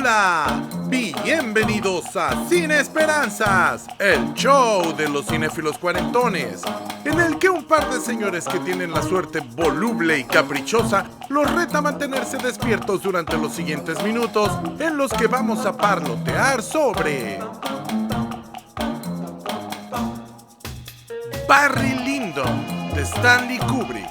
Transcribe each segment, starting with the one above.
Hola, bienvenidos a Cine Esperanzas, el show de los cinéfilos cuarentones, en el que un par de señores que tienen la suerte voluble y caprichosa los reta a mantenerse despiertos durante los siguientes minutos, en los que vamos a parlotear sobre Barry Lyndon de Stanley Kubrick.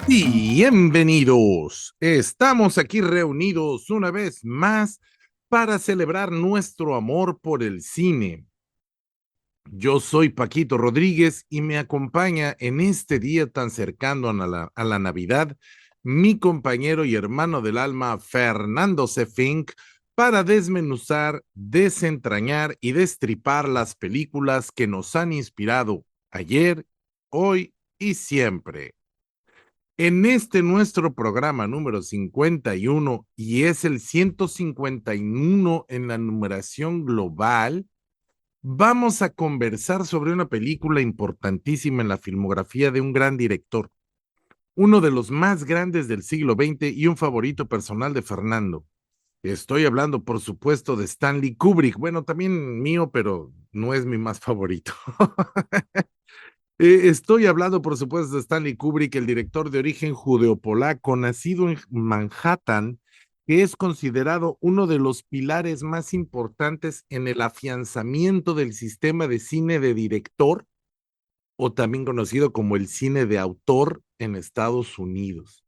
Bienvenidos. Estamos aquí reunidos una vez más para celebrar nuestro amor por el cine. Yo soy Paquito Rodríguez y me acompaña en este día tan cercano a la Navidad mi compañero y hermano del alma Fernando C. Fink para desmenuzar, desentrañar y destripar las películas que nos han inspirado ayer, hoy y siempre. En este nuestro programa número 51, y es el 151 en la numeración global, vamos a conversar sobre una película importantísima en la filmografía de un gran director, uno de los más grandes del siglo XX y un favorito personal de Fernando. Estoy hablando, por supuesto, de Stanley Kubrick. Bueno, también mío, pero no es mi más favorito. Estoy hablando, por supuesto, de Stanley Kubrick, el director de origen judeo-polaco, nacido en Manhattan, que es considerado uno de los pilares más importantes en el afianzamiento del sistema de cine de director, o también conocido como el cine de autor en Estados Unidos.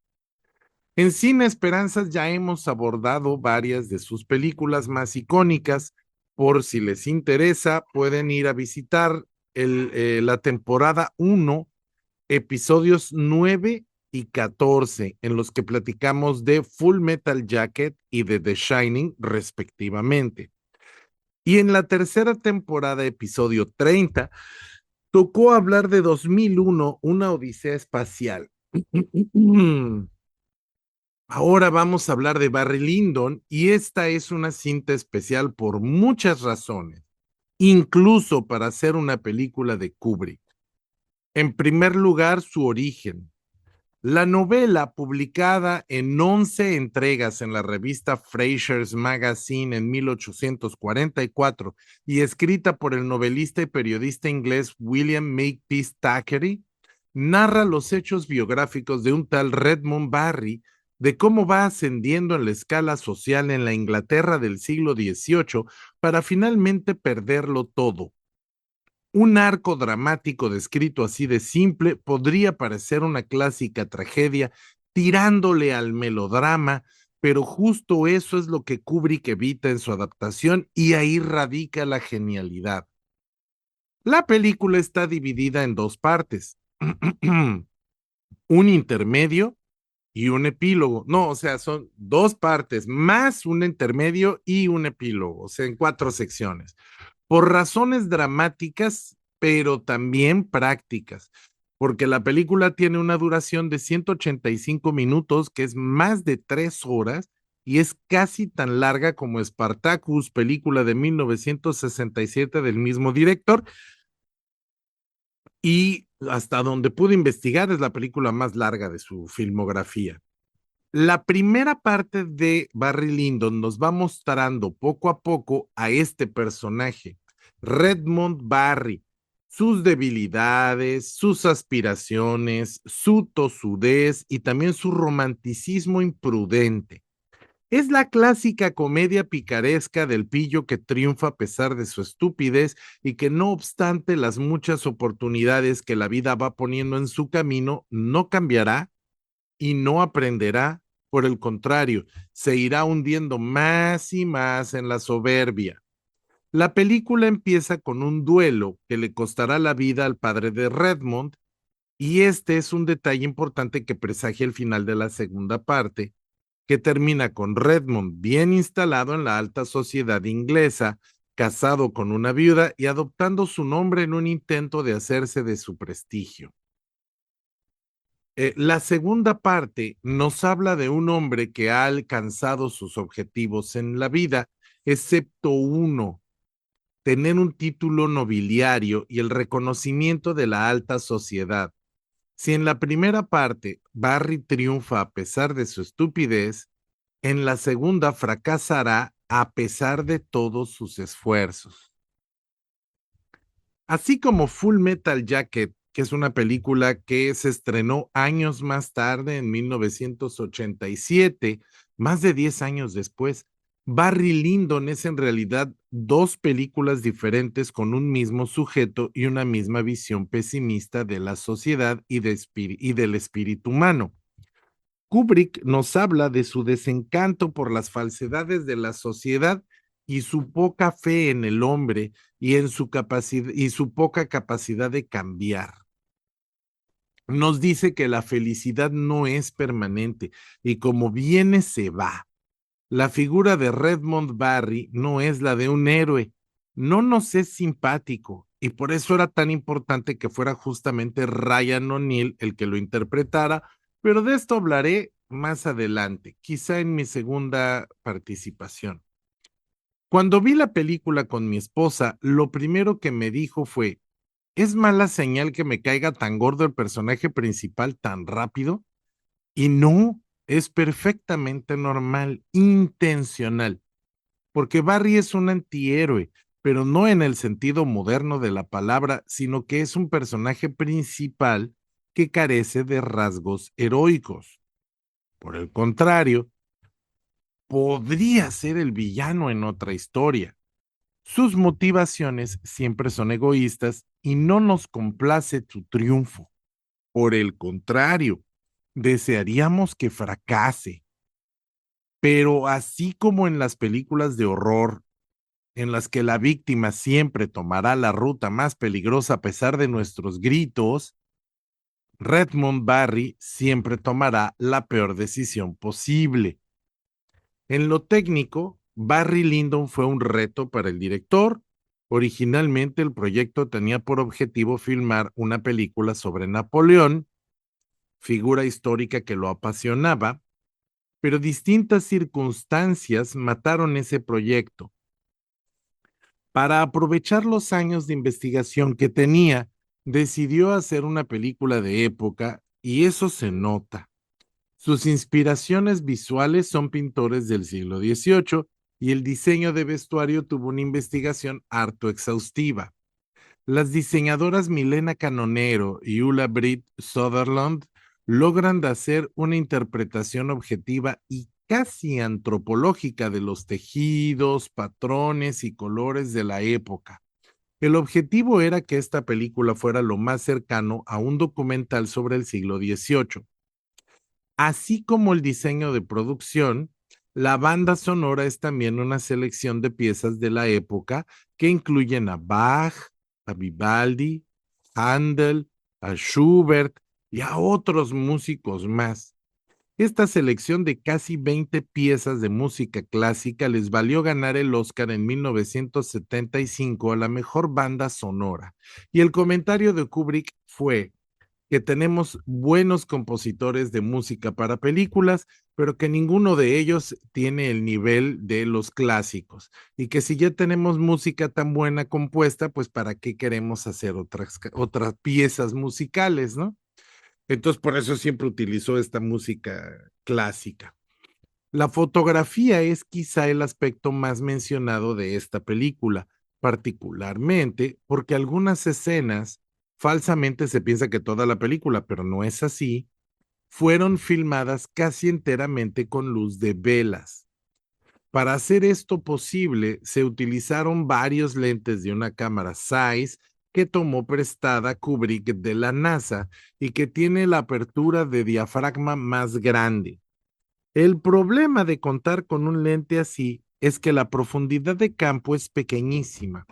En Cine Esperanzas ya hemos abordado varias de sus películas más icónicas. Por si les interesa, pueden ir a visitar la temporada 1, episodios 9 y 14, en los que platicamos de Full Metal Jacket y de The Shining, respectivamente. Y en la tercera temporada, episodio 30, tocó hablar de 2001, una odisea espacial. Ahora vamos a hablar de Barry Lyndon, y esta es una cinta especial por muchas razones, incluso para hacer una película de Kubrick. En primer lugar, su origen. La novela, publicada en 11 entregas en la revista Fraser's Magazine en 1844 y escrita por el novelista y periodista inglés William Makepeace Thackeray, narra los hechos biográficos de un tal Redmond Barry, de cómo va ascendiendo en la escala social en la Inglaterra del siglo XVIII para finalmente perderlo todo. Un arco dramático descrito así de simple podría parecer una clásica tragedia tirándole al melodrama, pero justo eso es lo que Kubrick evita en su adaptación, y ahí radica la genialidad. La película está dividida en dos partes, un intermedio y un epílogo. No, o sea, son dos partes, más un intermedio y un epílogo, o sea, en 4 secciones, por razones dramáticas, pero también prácticas, porque la película tiene una duración de 185 minutos, que es más de 3 horas, y es casi tan larga como Spartacus, película de 1967 del mismo director, y hasta donde pude investigar es la película más larga de su filmografía. La primera parte de Barry Lyndon nos va mostrando poco a poco a este personaje, Redmond Barry, sus debilidades, sus aspiraciones, su tosudez y también su romanticismo imprudente. Es la clásica comedia picaresca del pillo que triunfa a pesar de su estupidez y que, no obstante las muchas oportunidades que la vida va poniendo en su camino, no cambiará y no aprenderá. Por el contrario, se irá hundiendo más y más en la soberbia. La película empieza con un duelo que le costará la vida al padre de Redmond, y este es un detalle importante que presagia el final de la segunda parte, que termina con Redmond bien instalado en la alta sociedad inglesa, casado con una viuda y adoptando su nombre en un intento de hacerse de su prestigio. La segunda parte nos habla de un hombre que ha alcanzado sus objetivos en la vida, excepto uno: tener un título nobiliario y el reconocimiento de la alta sociedad. Si en la primera parte Barry triunfa a pesar de su estupidez, en la segunda fracasará a pesar de todos sus esfuerzos. Así como Full Metal Jacket, que es una película que se estrenó años más tarde, en 1987, más de 10 años después, Barry Lyndon es en realidad dos películas diferentes con un mismo sujeto y una misma visión pesimista de la sociedad y del espíritu humano. Kubrick nos habla de su desencanto por las falsedades de la sociedad y su poca fe en el hombre y en su capacidad y su poca capacidad de cambiar. Nos dice que la felicidad no es permanente y como viene se va. La figura de Redmond Barry no es la de un héroe, no nos es simpático y por eso era tan importante que fuera justamente Ryan O'Neal el que lo interpretara, pero de esto hablaré más adelante, quizá en mi segunda participación. Cuando vi la película con mi esposa, lo primero que me dijo fue, ¿es mala señal que me caiga tan gordo el personaje principal tan rápido? Y no, es perfectamente normal, intencional, porque Barry es un antihéroe, pero no en el sentido moderno de la palabra, sino que es un personaje principal que carece de rasgos heroicos. Por el contrario, podría ser el villano en otra historia. Sus motivaciones siempre son egoístas y no nos complace su triunfo. Por el contrario, desearíamos que fracase. Pero así como en las películas de horror, en las que la víctima siempre tomará la ruta más peligrosa a pesar de nuestros gritos, Redmond Barry siempre tomará la peor decisión posible. En lo técnico, Barry Lyndon fue un reto para el director. Originalmente el proyecto tenía por objetivo filmar una película sobre Napoleón, figura histórica que lo apasionaba, pero distintas circunstancias mataron ese proyecto. Para aprovechar los años de investigación que tenía, decidió hacer una película de época y eso se nota. Sus inspiraciones visuales son pintores del siglo XVIII y el diseño de vestuario tuvo una investigación harto exhaustiva. Las diseñadoras Milena Canonero y Ulla Britt Sutherland logran hacer una interpretación objetiva y casi antropológica de los tejidos, patrones y colores de la época. El objetivo era que esta película fuera lo más cercano a un documental sobre el siglo XVIII. Así como el diseño de producción, la banda sonora es también una selección de piezas de la época que incluyen a Bach, a Vivaldi, Handel, a Schubert y a otros músicos más. Esta selección de casi 20 piezas de música clásica les valió ganar el Oscar en 1975 a la mejor banda sonora. Y el comentario de Kubrick fue que tenemos buenos compositores de música para películas, pero que ninguno de ellos tiene el nivel de los clásicos. Y que si ya tenemos música tan buena compuesta, pues para qué queremos hacer otras piezas musicales, ¿no? Entonces, por eso siempre utilizó esta música clásica. La fotografía es quizá el aspecto más mencionado de esta película, particularmente porque algunas escenas, falsamente se piensa que toda la película, pero no es así, fueron filmadas casi enteramente con luz de velas. Para hacer esto posible, se utilizaron varios lentes de una cámara Zeiss que tomó prestada Kubrick de la NASA y que tiene la apertura de diafragma más grande. El problema de contar con un lente así es que la profundidad de campo es pequeñísima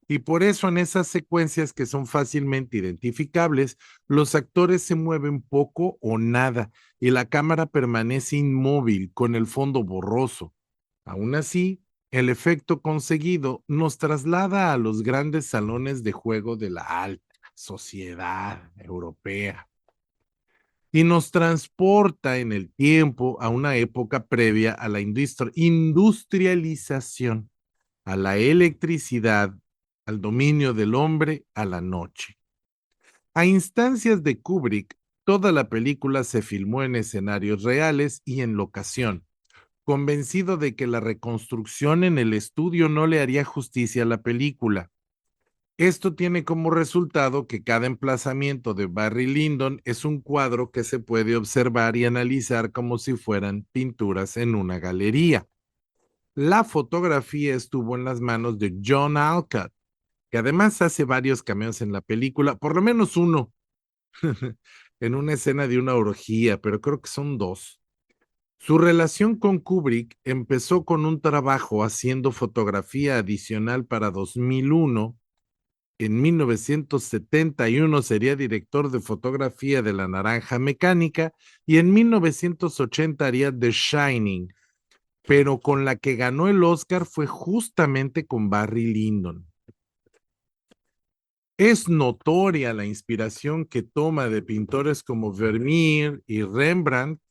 y por eso en esas secuencias que son fácilmente identificables, los actores se mueven poco o nada y la cámara permanece inmóvil con el fondo borroso. Aún así, el efecto conseguido nos traslada a los grandes salones de juego de la alta sociedad europea y nos transporta en el tiempo a una época previa a la industrialización, a la electricidad, al dominio del hombre, a la noche. A instancias de Kubrick, toda la película se filmó en escenarios reales y en locación, convencido de que la reconstrucción en el estudio no le haría justicia a la película. Esto tiene como resultado que cada emplazamiento de Barry Lyndon es un cuadro que se puede observar y analizar como si fueran pinturas en una galería. La fotografía estuvo en las manos de John Alcott, que además hace varios cameos en la película, por lo menos uno, en una escena de una orgía, pero creo que son dos. Su relación con Kubrick empezó con un trabajo haciendo fotografía adicional para 2001. En 1971 sería director de fotografía de La Naranja Mecánica y en 1980 haría The Shining, pero con la que ganó el Oscar fue justamente con Barry Lyndon. Es notoria la inspiración que toma de pintores como Vermeer y Rembrandt,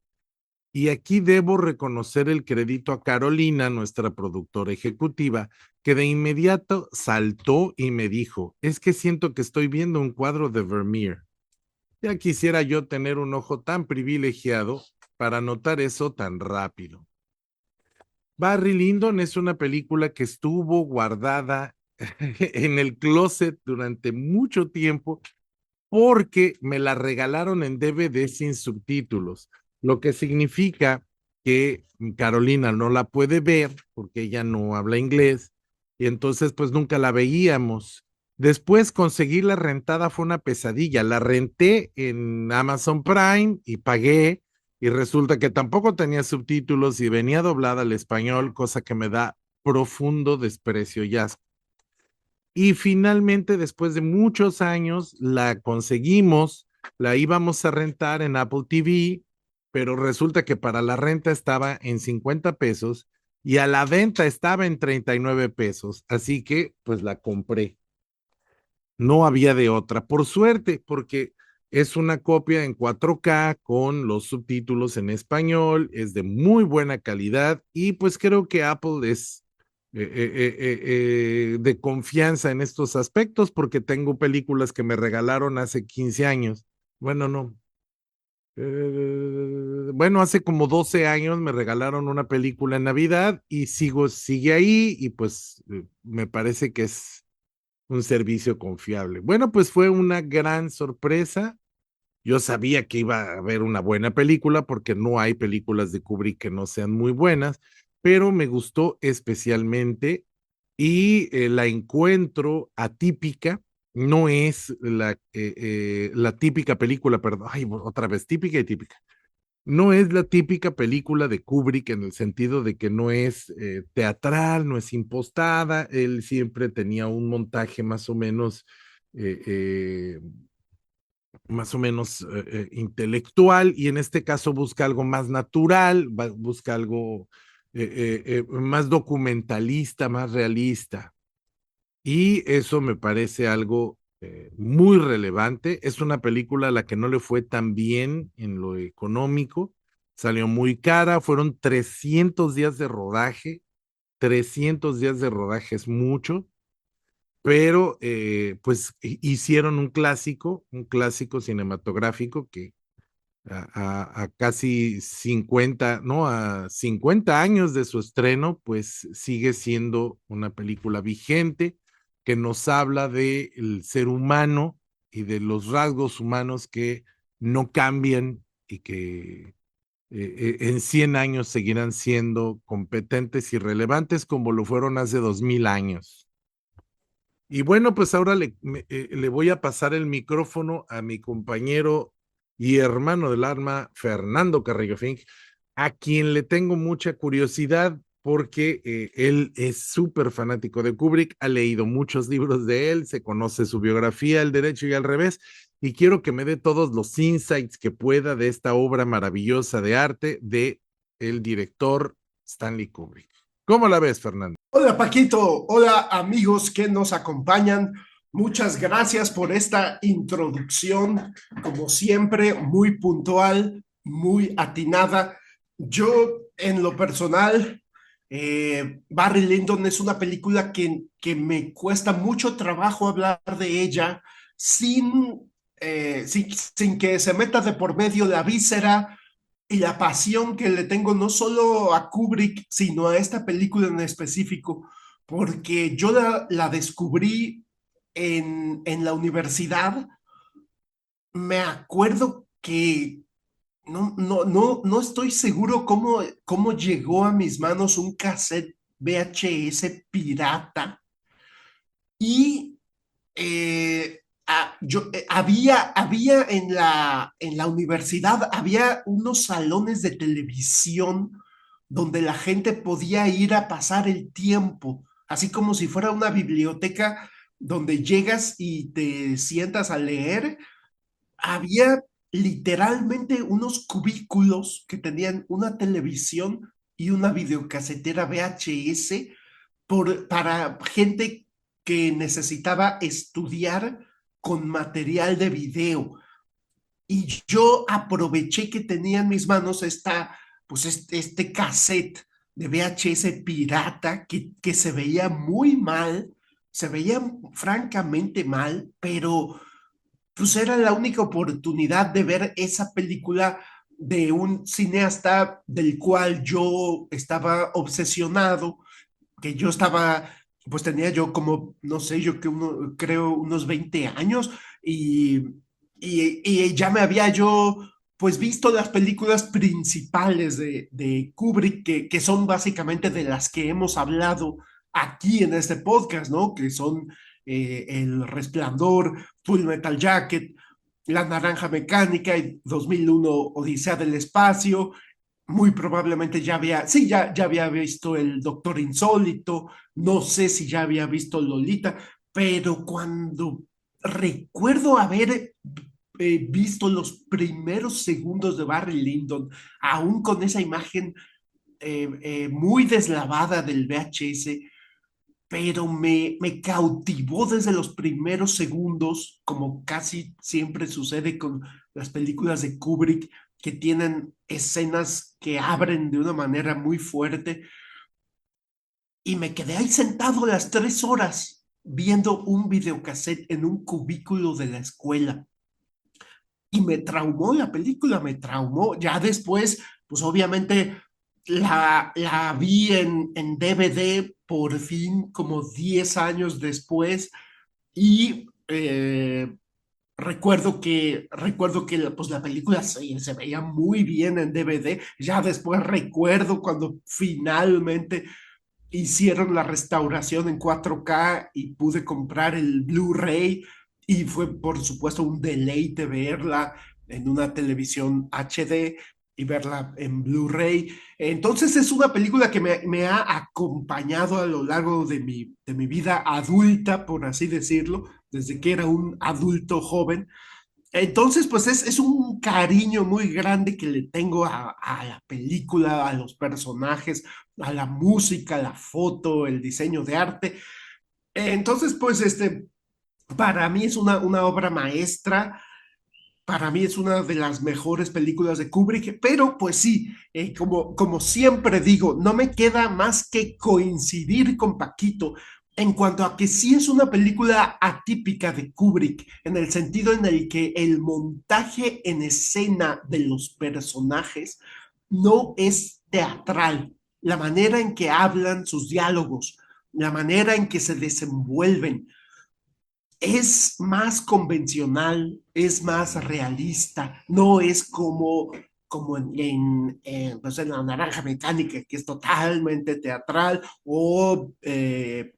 y aquí debo reconocer el crédito a Carolina, nuestra productora ejecutiva, que de inmediato saltó y me dijo, es que siento que estoy viendo un cuadro de Vermeer. Ya quisiera yo tener un ojo tan privilegiado para notar eso tan rápido. Barry Lyndon es una película que estuvo guardada en el closet durante mucho tiempo porque me la regalaron en DVD sin subtítulos, lo que significa que Carolina no la puede ver porque ella no habla inglés y entonces pues nunca la veíamos. Después conseguir rentada fue una pesadilla. La renté en Amazon Prime y pagué y resulta que tampoco tenía subtítulos y venía doblada al español, cosa que me da profundo desprecio y asco. Y finalmente, después de muchos años, la conseguimos, la íbamos a rentar en Apple TV, pero resulta que para la renta estaba en 50 pesos y a la venta estaba en 39 pesos. Así que, pues la compré. No había de otra, por suerte, porque es una copia en 4K con los subtítulos en español, es de muy buena calidad y pues creo que Apple es de confianza en estos aspectos porque tengo películas que me regalaron hace 15 años. Bueno, no. Bueno, hace como 12 años me regalaron una película en Navidad y sigue ahí y pues me parece que es un servicio confiable. Bueno, pues fue una gran sorpresa. Yo sabía que iba a haber una buena película porque no hay películas de Kubrick que no sean muy buenas, pero me gustó especialmente y la encuentro atípica. No es la típica película, perdón, ay, otra vez, típica y típica. No es la típica película de Kubrick en el sentido de que no es teatral, no es impostada, él siempre tenía un montaje eh, eh, más o menos intelectual y en este caso busca algo más natural, busca algo más documentalista, más realista. Y eso me parece algo muy relevante. Es una película a la que no le fue tan bien en lo económico. Salió muy cara, fueron 300 días de rodaje. 300 días de rodaje es mucho, pero pues hicieron un clásico cinematográfico que a casi 50, ¿no? A 50 años de su estreno, pues sigue siendo una película vigente que nos habla del ser humano y de los rasgos humanos que no cambian y que en 100 años seguirán siendo competentes y relevantes como lo fueron hace 2000 años. Y bueno, pues ahora le voy a pasar el micrófono a mi compañero y hermano del alma, Fernando Carrillo Fink, a quien le tengo mucha curiosidad porque él es súper fanático de Kubrick, ha leído muchos libros de él, se conoce su biografía, el derecho y al revés, y quiero que me dé todos los insights que pueda de esta obra maravillosa de arte de el director Stanley Kubrick. ¿Cómo la ves, Fernando? Hola Paquito, hola amigos que nos acompañan. Muchas gracias por esta introducción, como siempre, muy puntual, muy atinada. Yo, en lo personal, Barry Lyndon es una película que me cuesta mucho trabajo hablar de ella sin sin que se meta de por medio la víscera y la pasión que le tengo no solo a Kubrick, sino a esta película en específico, porque yo la descubrí en la universidad. Me acuerdo que no estoy seguro cómo llegó a mis manos un cassette VHS pirata y había en la universidad, había unos salones de televisión donde la gente podía ir a pasar el tiempo, así como si fuera una biblioteca donde llegas y te sientas a leer. Había literalmente unos cubículos que tenían una televisión y una videocasetera VHS para gente que necesitaba estudiar con material de video. Y yo aproveché que tenía en mis manos este cassette de VHS pirata que se veía muy mal, se veía francamente mal, pero pues era la única oportunidad de ver esa película de un cineasta del cual yo estaba obsesionado, que yo estaba, pues tenía yo como, no sé, creo unos 20 años y ya me había yo pues visto las películas principales de Kubrick, que son básicamente de las que hemos hablado aquí en este podcast, ¿no? Que son El Resplandor, Full Metal Jacket, La Naranja Mecánica y 2001 Odisea del Espacio. Muy probablemente ya había visto El Doctor Insólito, no sé si ya había visto Lolita, pero cuando recuerdo haber visto los primeros segundos de Barry Lyndon, aún con esa imagen muy deslavada del VHS, pero me cautivó desde los primeros segundos, como casi siempre sucede con las películas de Kubrick, que tienen escenas que abren de una manera muy fuerte, y me quedé ahí sentado las 3 horas viendo un videocassette en un cubículo de la escuela. Y me traumó la película, me traumó. Ya después, pues obviamente la vi en DVD por fin, como 10 años después, y recuerdo que pues, la película se veía muy bien en DVD. Ya después recuerdo cuando finalmente hicieron la restauración en 4K y pude comprar el Blu-ray, y fue por supuesto un deleite verla en una televisión HD y verla en Blu-ray. Entonces es una película que me ha acompañado a lo largo de mi vida adulta, por así decirlo, desde que era un adulto joven. Entonces, pues es un cariño muy grande que le tengo a la película, a los personajes, a la música, a la foto, el diseño de arte. Entonces, pues para mí es una obra maestra. Para mí es una de las mejores películas de Kubrick, pero pues sí, como siempre digo, no me queda más que coincidir con Paquito en cuanto a que sí es una película atípica de Kubrick, en el sentido en el que el montaje en escena de los personajes no es teatral. La manera en que hablan sus diálogos, la manera en que se desenvuelven, es más convencional, es más realista, no es como pues en La Naranja Mecánica, que es totalmente teatral, o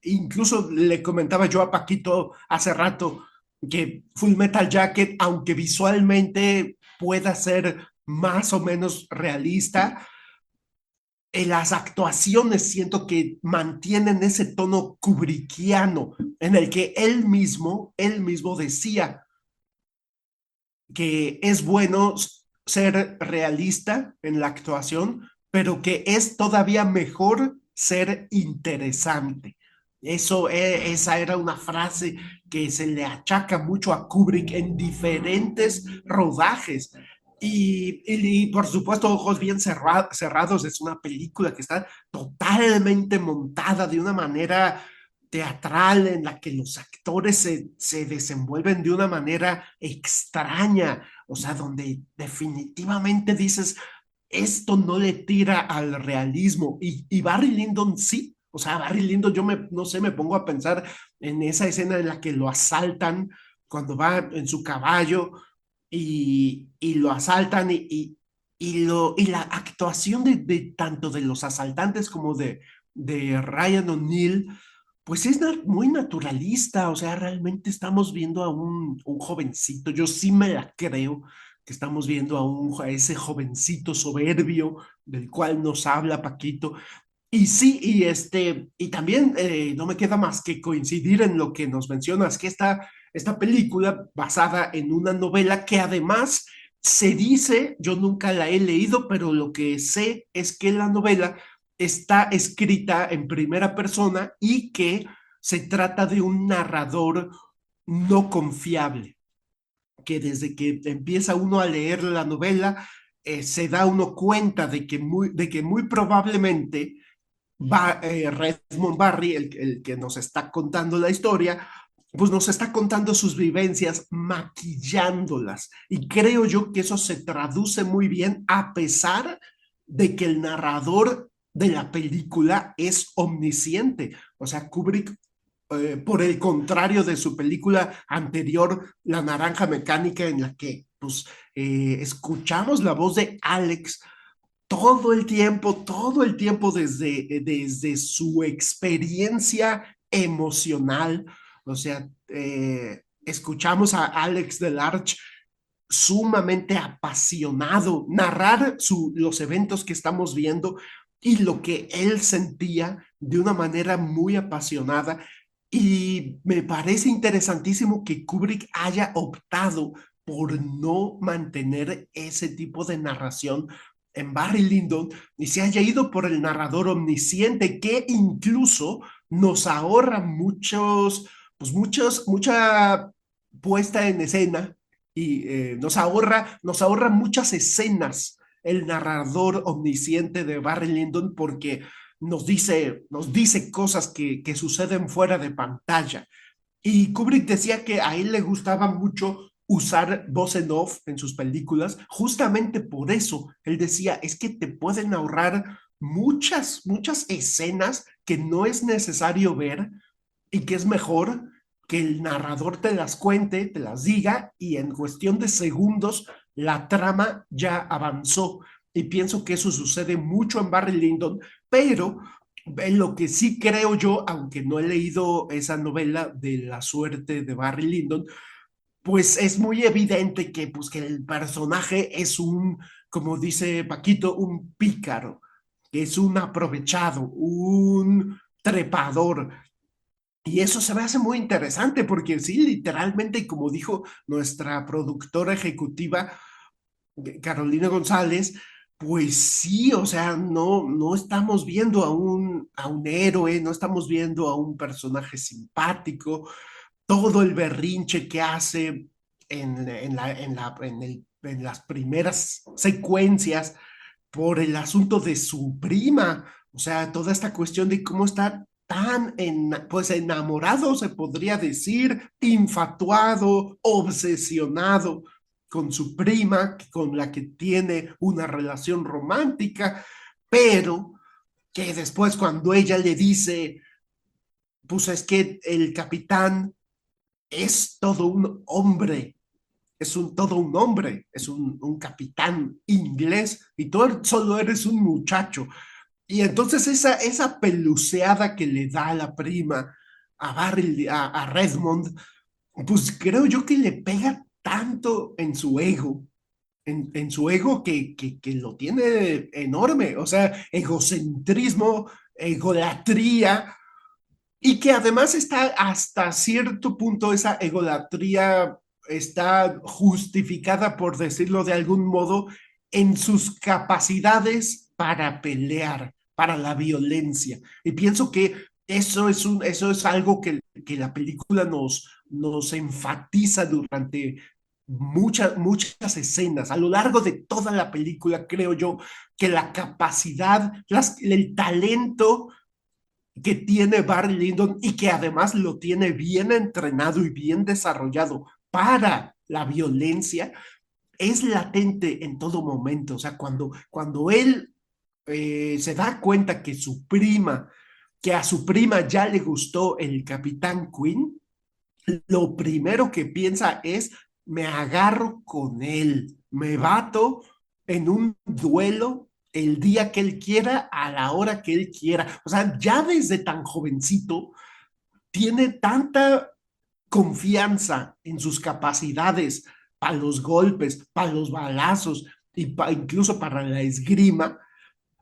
incluso le comentaba yo a Paquito hace rato que Full Metal Jacket, aunque visualmente pueda ser más o menos realista, en las actuaciones siento que mantienen ese tono kubrickiano en el que él mismo decía que es bueno ser realista en la actuación, pero que es todavía mejor ser interesante. Esa era una frase que se le achaca mucho a Kubrick en diferentes rodajes. Y por supuesto, Ojos Bien Cerrados es una película que está totalmente montada de una manera teatral en la que los actores se desenvuelven de una manera extraña, o sea, donde definitivamente dices, esto no le tira al realismo. Y Barry Lyndon sí, o sea, Barry Lyndon, no sé, me pongo a pensar en esa escena en la que lo asaltan cuando va en su caballo y lo asaltan y la actuación de tanto de los asaltantes como de Ryan O'Neill, pues es muy naturalista, o sea, realmente estamos viendo a un jovencito, yo sí me la creo que estamos viendo a ese jovencito soberbio del cual nos habla Paquito. Y sí, y también no me queda más que coincidir en lo que nos mencionas, que esta película basada en una novela que además se dice, yo nunca la he leído, pero lo que sé es que la novela está escrita en primera persona y que se trata de un narrador no confiable, que desde que empieza uno a leer la novela, se da uno cuenta de que muy probablemente Redmond Barry, el que nos está contando la historia, pues nos está contando sus vivencias maquillándolas. Y creo yo que eso se traduce muy bien a pesar de que el narrador de la película es omnisciente. O sea, Kubrick, por el contrario de su película anterior, La Naranja Mecánica, en la que pues, escuchamos la voz de Alex todo el tiempo desde su experiencia emocional. O sea, escuchamos a Alex Delarge sumamente apasionado narrar los eventos que estamos viendo y lo que él sentía de una manera muy apasionada. Y me parece interesantísimo que Kubrick haya optado por no mantener ese tipo de narración en Barry Lyndon y se haya ido por el narrador omnisciente que incluso nos ahorra mucha puesta en escena y nos ahorra muchas escenas el narrador omnisciente de Barry Lyndon porque nos dice cosas que suceden fuera de pantalla. Y Kubrick decía que a él le gustaba mucho usar voz en off en sus películas, justamente por eso él decía, es que te pueden ahorrar muchas escenas que no es necesario ver y que es mejor que el narrador te las cuente, te las diga y en cuestión de segundos la trama ya avanzó. Y pienso que eso sucede mucho en Barry Lyndon, pero en lo que sí creo yo, aunque no he leído esa novela de la suerte de Barry Lyndon, pues es muy evidente que el personaje es como dice Paquito, un pícaro, que es un aprovechado, un trepador, y eso se me hace muy interesante porque sí, literalmente, como dijo nuestra productora ejecutiva, Carolina González, pues sí, o sea, no estamos viendo a un héroe, no estamos viendo a un personaje simpático, todo el berrinche que hace en las primeras secuencias por el asunto de su prima, o sea, toda esta cuestión de cómo está pues enamorado, se podría decir, infatuado, obsesionado con su prima, con la que tiene una relación romántica, pero que después cuando ella le dice, pues es que el capitán es todo un hombre, todo un hombre, es un capitán inglés y tú solo eres un muchacho. Y entonces esa peluceada que le da a la prima a Redmond, pues creo yo que le pega tanto en su ego, en su ego que lo tiene enorme, o sea, egocentrismo, egolatría, y que además está hasta cierto punto esa egolatría está justificada, por decirlo de algún modo, en sus capacidades para pelear, para la violencia. Y pienso que eso es algo que la película nos enfatiza durante muchas escenas. A lo largo de toda la película, creo yo que la capacidad, el talento que tiene Barry Lyndon y que además lo tiene bien entrenado y bien desarrollado para la violencia, es latente en todo momento. O sea, cuando él se da cuenta que a su prima ya le gustó el Capitán Quinn, lo primero que piensa es, me agarro con él, me bato en un duelo el día que él quiera, a la hora que él quiera. O sea, ya desde tan jovencito tiene tanta confianza en sus capacidades para los golpes, para los balazos y incluso para la esgrima,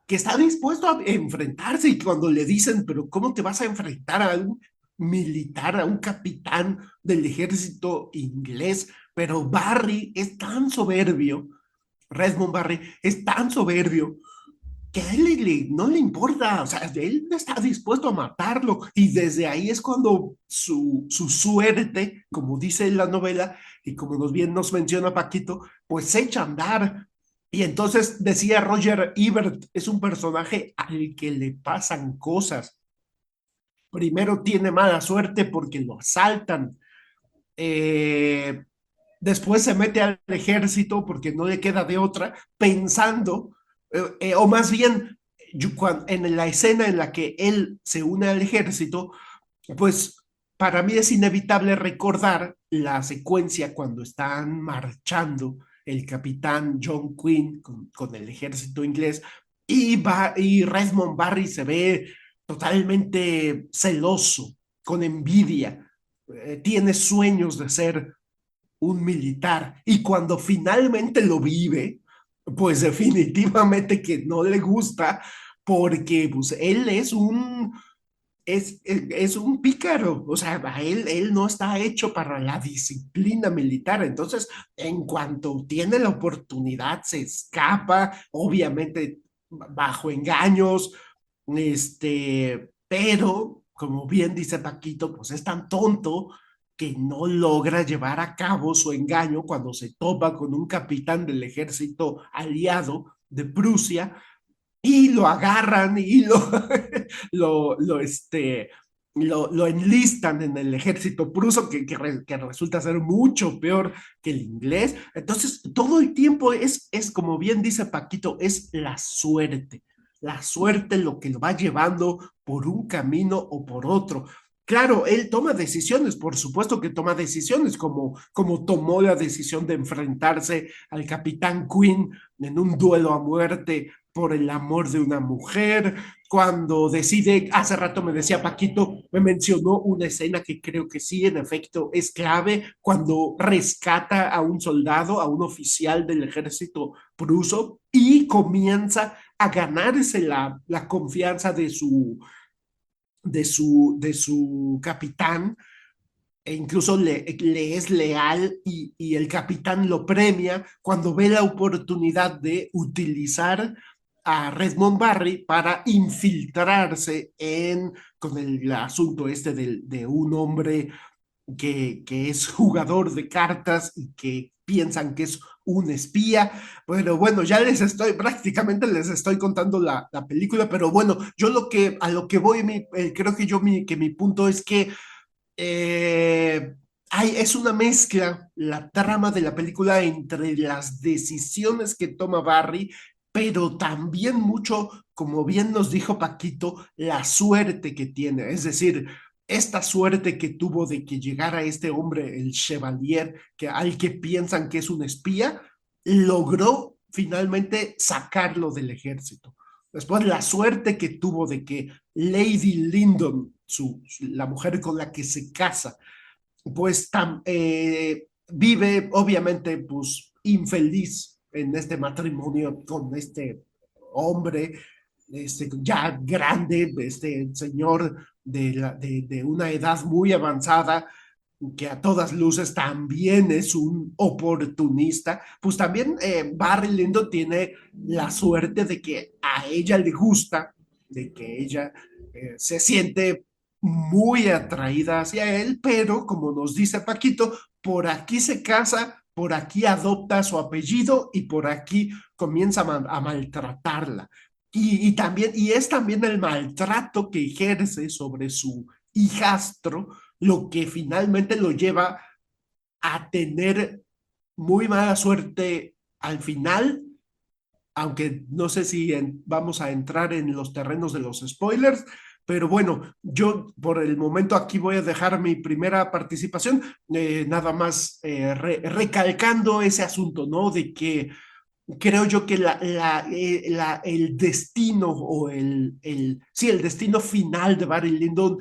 que está dispuesto a enfrentarse. Y cuando le dicen, pero ¿cómo te vas a enfrentar a un militar, a un capitán del ejército inglés? Pero Barry es tan soberbio, Redmond Barry es tan soberbio que a él no le importa. O sea, él está dispuesto a matarlo, y desde ahí es cuando su suerte, como dice la novela y como bien nos menciona Paquito, pues se echa a andar. Y entonces decía Roger Ebert, es un personaje al que le pasan cosas. Primero tiene mala suerte porque lo asaltan, eh, después se mete al ejército porque no le queda de otra, pensando, o más bien, en la escena en la que él se une al ejército, pues para mí es inevitable recordar la secuencia cuando están marchando el capitán John Quinn con el ejército inglés, y Redmond Barry se ve totalmente celoso, con envidia, tiene sueños de ser un militar, y cuando finalmente lo vive, pues definitivamente que no le gusta, porque pues él es un pícaro. O sea, él no está hecho para la disciplina militar. Entonces, en cuanto tiene la oportunidad, se escapa, obviamente bajo engaños, pero como bien dice Paquito, pues es tan tonto que no logra llevar a cabo su engaño cuando se topa con un capitán del ejército aliado de Prusia, y lo agarran y lo enlistan en el ejército pruso, que resulta ser mucho peor que el inglés. Entonces, todo el tiempo es como bien dice Paquito, es la suerte lo que lo va llevando por un camino o por otro. Claro, él toma decisiones, por supuesto que toma decisiones, como tomó la decisión de enfrentarse al capitán Quinn en un duelo a muerte por el amor de una mujer, cuando decide, hace rato me decía Paquito, me mencionó una escena que creo que sí, en efecto, es clave, cuando rescata a un soldado, a un oficial del ejército pruso, y comienza a ganarse la confianza de su capitán, e incluso le es leal, y el capitán lo premia cuando ve la oportunidad de utilizar a Redmond Barry para infiltrarse con el asunto de un hombre que es jugador de cartas y que piensan que es un espía. Pero bueno, ya prácticamente les estoy contando la película, pero bueno, yo a lo que voy, creo que que mi punto es que eh, es una mezcla la trama de la película entre las decisiones que toma Barry, pero también mucho, como bien nos dijo Paquito, la suerte que tiene. Es decir, esta suerte que tuvo de que llegara este hombre, el Chevalier, al que piensan que es un espía, logró finalmente sacarlo del ejército. Después, la suerte que tuvo de que Lady Lyndon, la mujer con la que se casa, pues vive obviamente pues infeliz en este matrimonio con este hombre, ya grande, este señor de una edad muy avanzada, que a todas luces también es un oportunista. Pues también Barry Lyndon tiene la suerte de que a ella le gusta, de que ella se siente muy atraída hacia él, pero como nos dice Paquito, por aquí se casa, por aquí adopta su apellido y por aquí comienza a maltratarla. y es también el maltrato que ejerce sobre su hijastro lo que finalmente lo lleva a tener muy mala suerte al final, aunque no sé si vamos a entrar en los terrenos de los spoilers, pero bueno, yo por el momento aquí voy a dejar mi primera participación, nada más recalcando ese asunto, ¿no? De que creo yo que el destino o sí, el destino final de Barry Lyndon,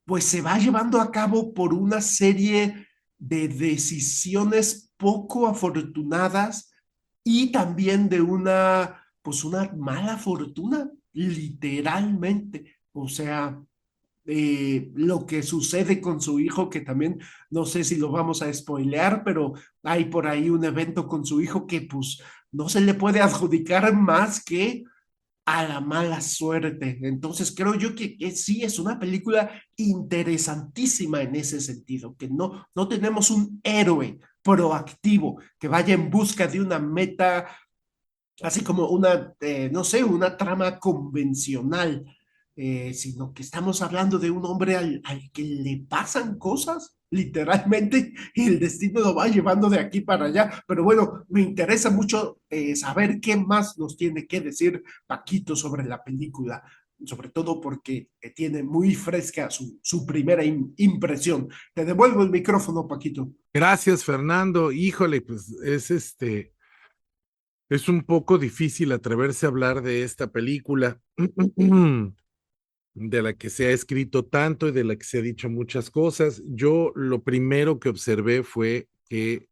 pues se va llevando a cabo por una serie de decisiones poco afortunadas y también de pues una mala fortuna, literalmente. O sea, lo que sucede con su hijo, que también no sé si lo vamos a spoilear, pero hay por ahí un evento con su hijo que pues no se le puede adjudicar más que a la mala suerte. Entonces creo yo que sí es una película interesantísima en ese sentido, que no tenemos un héroe proactivo que vaya en busca de una meta, así como no sé, una trama convencional, sino que estamos hablando de un hombre al que le pasan cosas, literalmente, y el destino lo va llevando de aquí para allá. Pero bueno, me interesa mucho saber qué más nos tiene que decir Paquito sobre la película, sobre todo porque tiene muy fresca su primera impresión. Te devuelvo el micrófono, Paquito. Gracias, Fernando. Híjole, pues es un poco difícil atreverse a hablar de esta película, de la que se ha escrito tanto y de la que se ha dicho muchas cosas. Yo lo primero que observé fue que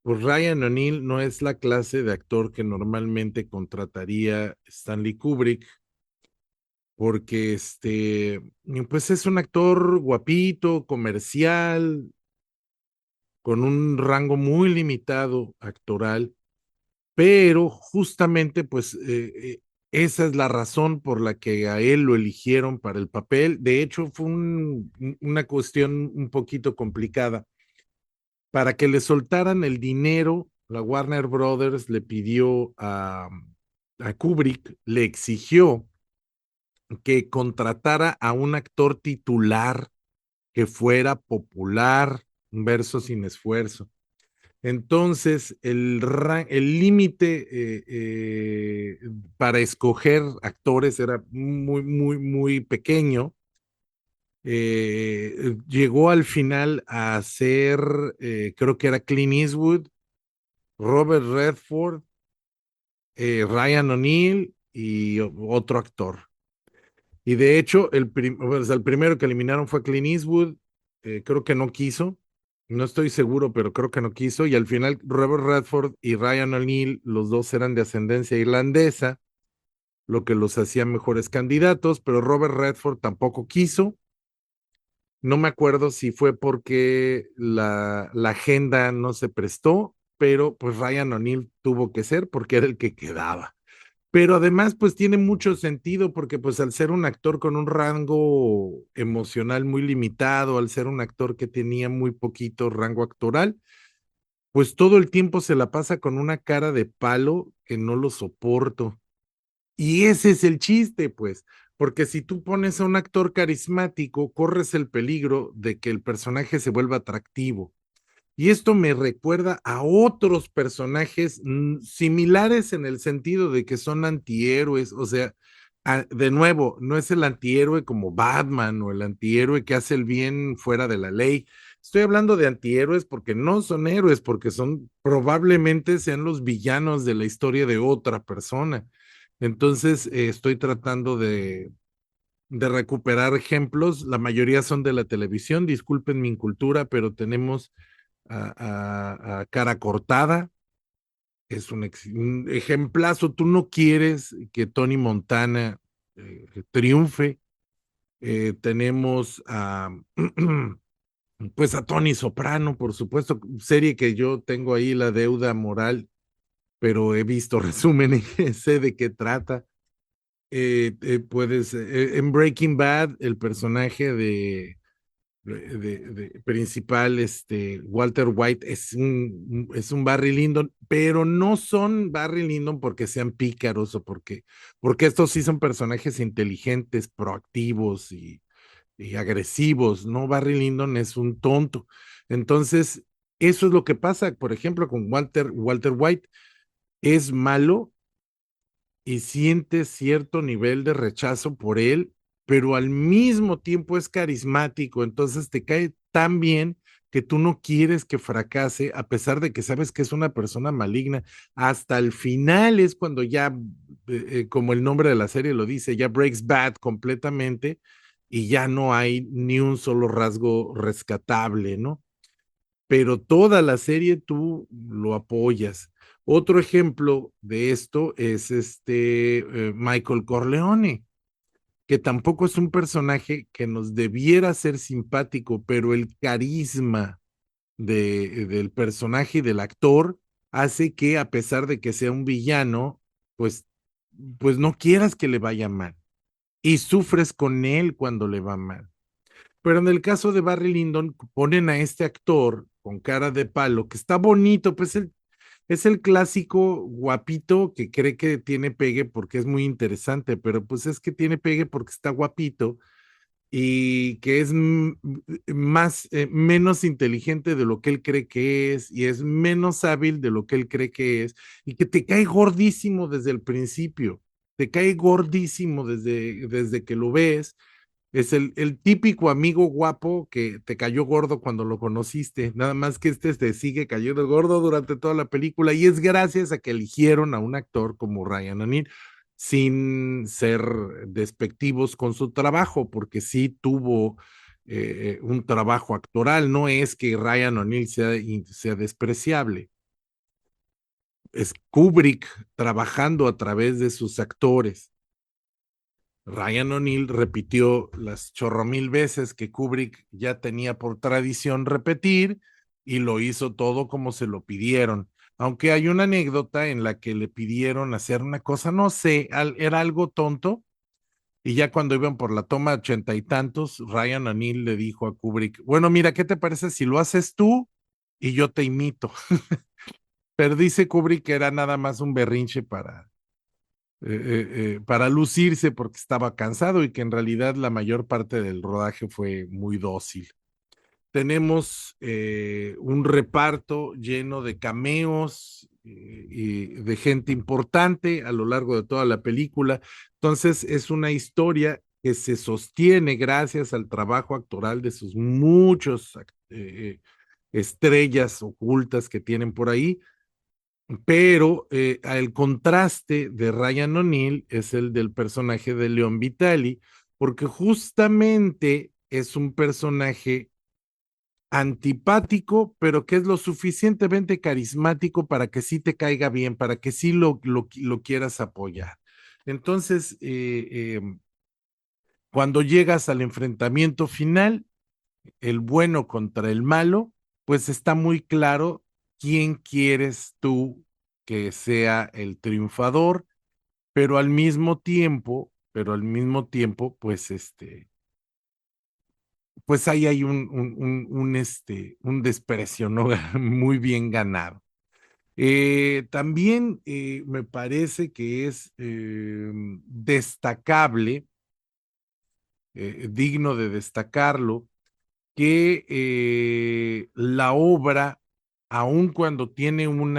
pues Ryan O'Neill no es la clase de actor que normalmente contrataría Stanley Kubrick, porque pues es un actor guapito, comercial, con un rango muy limitado actoral, pero justamente pues esa es la razón por la que a él lo eligieron para el papel. De hecho, fue una cuestión un poquito complicada. Para que le soltaran el dinero, la Warner Brothers le pidió a Kubrick, le exigió que contratara a un actor titular que fuera popular, un verso sin esfuerzo. Entonces, el límite para escoger actores era muy pequeño. Llegó al final a ser, creo que era Clint Eastwood, Robert Redford, Ryan O'Neill y otro actor. Y de hecho, pues, el primero que eliminaron fue Clint Eastwood, creo que no quiso, no estoy seguro, pero creo que no quiso, y al final Robert Redford y Ryan O'Neill, los dos eran de ascendencia irlandesa, lo que los hacía mejores candidatos, pero Robert Redford tampoco quiso. No me acuerdo si fue porque la agenda no se prestó, pero pues Ryan O'Neill tuvo que ser porque era el que quedaba. Pero además, pues tiene mucho sentido porque pues al ser un actor con un rango emocional muy limitado, al ser un actor que tenía muy poquito rango actoral, pues todo el tiempo se la pasa con una cara de palo que no lo soporto. Y ese es el chiste, pues, porque si tú pones a un actor carismático, corres el peligro de que el personaje se vuelva atractivo. Y esto me recuerda a otros personajes similares en el sentido de que son antihéroes, o sea, de nuevo, no es el antihéroe como Batman o el antihéroe que hace el bien fuera de la ley. Estoy hablando de antihéroes porque no son héroes, porque son probablemente sean los villanos de la historia de otra persona. Entonces, estoy tratando de recuperar ejemplos. La mayoría son de la televisión, disculpen mi incultura, pero tenemos a cara cortada. Es un ejemplazo. Tú no quieres que Tony Montana triunfe. Tenemos pues a Tony Soprano, por supuesto, serie que yo tengo ahí la deuda moral, pero he visto resúmenes, sé de qué trata. En Breaking Bad, el personaje principal, Walter White, es un Barry Lyndon, pero no son Barry Lyndon porque sean pícaros o porque estos sí son personajes inteligentes, proactivos y agresivos, ¿no? Barry Lyndon es un tonto. Entonces, eso es lo que pasa, por ejemplo, con Walter White. Es malo y sientes cierto nivel de rechazo por él, pero al mismo tiempo es carismático, entonces te cae tan bien que tú no quieres que fracase, a pesar de que sabes que es una persona maligna. Hasta el final es cuando ya, como el nombre de la serie lo dice, ya breaks bad completamente y ya no hay ni un solo rasgo rescatable, ¿no? Pero toda la serie tú lo apoyas. Otro ejemplo de esto es Michael Corleone, que tampoco es un personaje que nos debiera ser simpático, pero el carisma del personaje y del actor hace que, a pesar de que sea un villano, pues, pues no quieras que le vaya mal y sufres con él cuando le va mal. Pero en el caso de Barry Lyndon, ponen a este actor con cara de palo, que está bonito, pues es el clásico guapito que cree que tiene pegue porque es muy interesante, pero pues es que tiene pegue porque está guapito y que es menos inteligente de lo que él cree que es y es menos hábil de lo que él cree que es y que te cae gordísimo desde el principio, te cae gordísimo desde que lo ves. Es el típico amigo guapo que te cayó gordo cuando lo conociste, nada más que te sigue cayendo gordo durante toda la película y es gracias a que eligieron a un actor como Ryan O'Neal sin ser despectivos con su trabajo, porque sí tuvo un trabajo actoral, no es que Ryan O'Neal sea despreciable, es Kubrick trabajando a través de sus actores. Ryan O'Neal repitió las chorromil veces que Kubrick ya tenía por tradición repetir y lo hizo todo como se lo pidieron. Aunque hay una anécdota en la que le pidieron hacer una cosa, no sé, era algo tonto, y ya cuando iban por la toma ochenta y tantos, Ryan O'Neal le dijo a Kubrick, bueno, mira, ¿qué te parece si lo haces tú y yo te imito? Pero dice Kubrick que era nada más un berrinche para lucirse porque estaba cansado y que en realidad la mayor parte del rodaje fue muy dócil. Tenemos un reparto lleno de cameos y de gente importante a lo largo de toda la película. Entonces es una historia que se sostiene gracias al trabajo actoral de sus muchos estrellas ocultas que tienen por ahí, pero el contraste de Ryan O'Neal es el del personaje de Leon Vitali, porque justamente es un personaje antipático, pero que es lo suficientemente carismático para que sí te caiga bien, para que sí lo quieras apoyar. Entonces, cuando llegas al enfrentamiento final, el bueno contra el malo, pues está muy claro quién quieres tú que sea el triunfador, pero al mismo tiempo, pues pues ahí hay un desprecio, ¿no? Muy bien ganado. También me parece que es destacable, digno de destacarlo, que la obra, aun cuando tiene un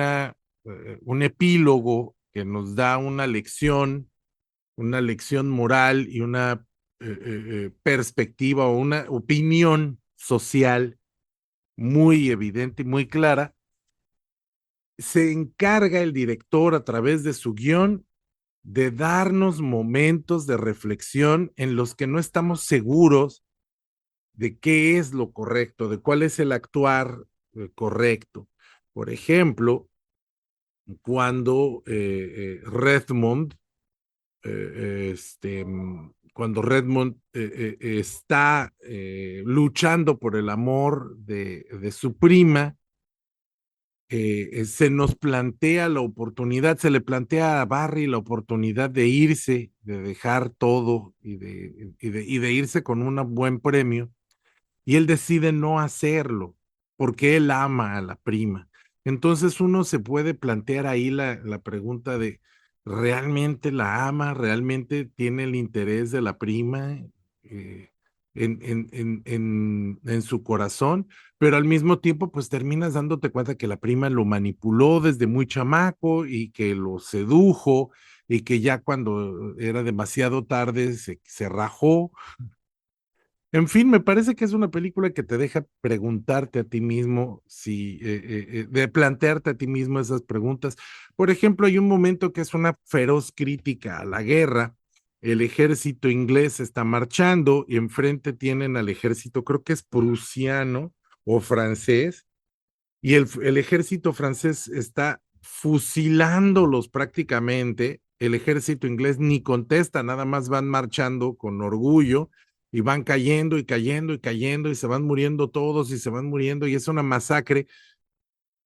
epílogo que nos da una lección moral y una perspectiva o una opinión social muy evidente y muy clara, se encarga el director a través de su guión de darnos momentos de reflexión en los que no estamos seguros de qué es lo correcto, de cuál es el actuar correcto. Por ejemplo, cuando Redmond, cuando Redmond está luchando por el amor de su prima, se nos plantea la oportunidad, se le plantea a Barry la oportunidad de irse, de dejar todo y de irse con un buen premio. y él decide no hacerlo porque él ama a la prima. Entonces uno se puede plantear ahí la pregunta de, ¿realmente la ama? ¿Realmente tiene el interés de la prima eh, en su corazón? Pero al mismo tiempo, pues terminas dándote cuenta que la prima lo manipuló desde muy chamaco y que lo sedujo y que ya cuando era demasiado tarde se rajó. En fin, me parece que es una película que te deja preguntarte a ti mismo, si, de plantearte a ti mismo esas preguntas. Por ejemplo, hay un momento que es una feroz crítica a la guerra. El ejército inglés está marchando y enfrente tienen al ejército, creo que es prusiano o francés, y el ejército francés está fusilándolos prácticamente. El ejército inglés ni contesta, nada más van marchando con orgullo y van cayendo y cayendo y cayendo y se van muriendo todos y se van muriendo y es una masacre.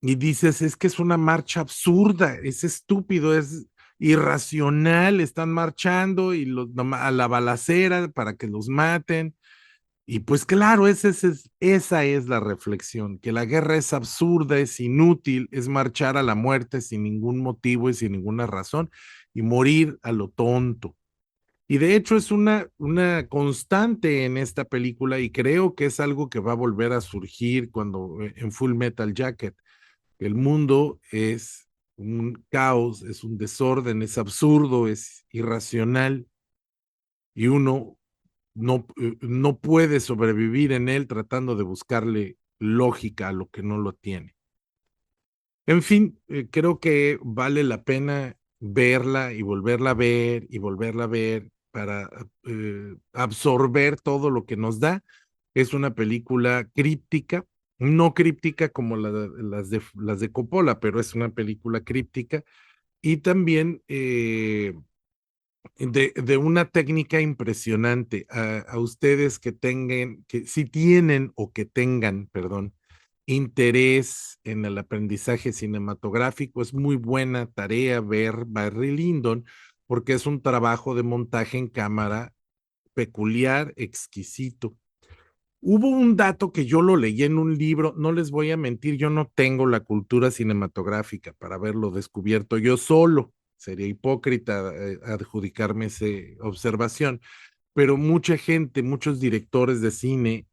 Y dices, es que es una marcha absurda, es estúpido, es irracional, están marchando y a la balacera para que los maten. Y pues claro, esa es la reflexión, que la guerra es absurda, es inútil, es marchar a la muerte sin ningún motivo y sin ninguna razón y morir a lo tonto. Y de hecho es una constante en esta película y creo que es algo que va a volver a surgir cuando en Full Metal Jacket. El mundo es un caos, es un desorden, es absurdo, es irracional y uno no puede sobrevivir en él tratando de buscarle lógica a lo que no lo tiene. En fin, creo que vale la pena verla y volverla a ver y volverla a ver para absorber todo lo que nos da. Es una película críptica, no críptica como las de Coppola, pero es una película críptica y también de una técnica impresionante. A ustedes que tengan, que si tienen o que tengan, perdón, interés en el aprendizaje cinematográfico, es muy buena tarea ver Barry Lyndon porque es un trabajo de montaje en cámara peculiar, exquisito. Hubo un dato que yo lo leí en un libro, no les voy a mentir, yo no tengo la cultura cinematográfica para haberlo descubierto yo solo, sería hipócrita adjudicarme esa observación, pero mucha gente, muchos directores de cine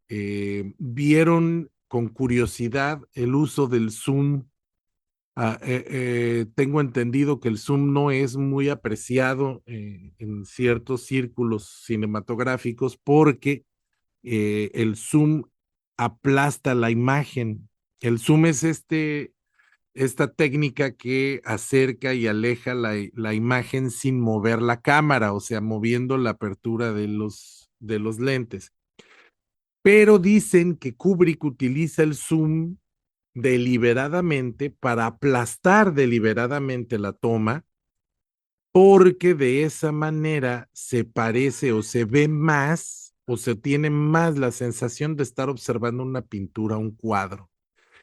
vieron con curiosidad el uso del zoom. Tengo entendido que el zoom no es muy apreciado en ciertos círculos cinematográficos porque el zoom aplasta la imagen. El zoom es esta técnica que acerca y aleja la imagen sin mover la cámara, o sea, moviendo la apertura de los lentes. Pero dicen que Kubrick utiliza el zoom deliberadamente para aplastar deliberadamente la toma porque de esa manera se parece o se ve más o se tiene más la sensación de estar observando una pintura, un cuadro.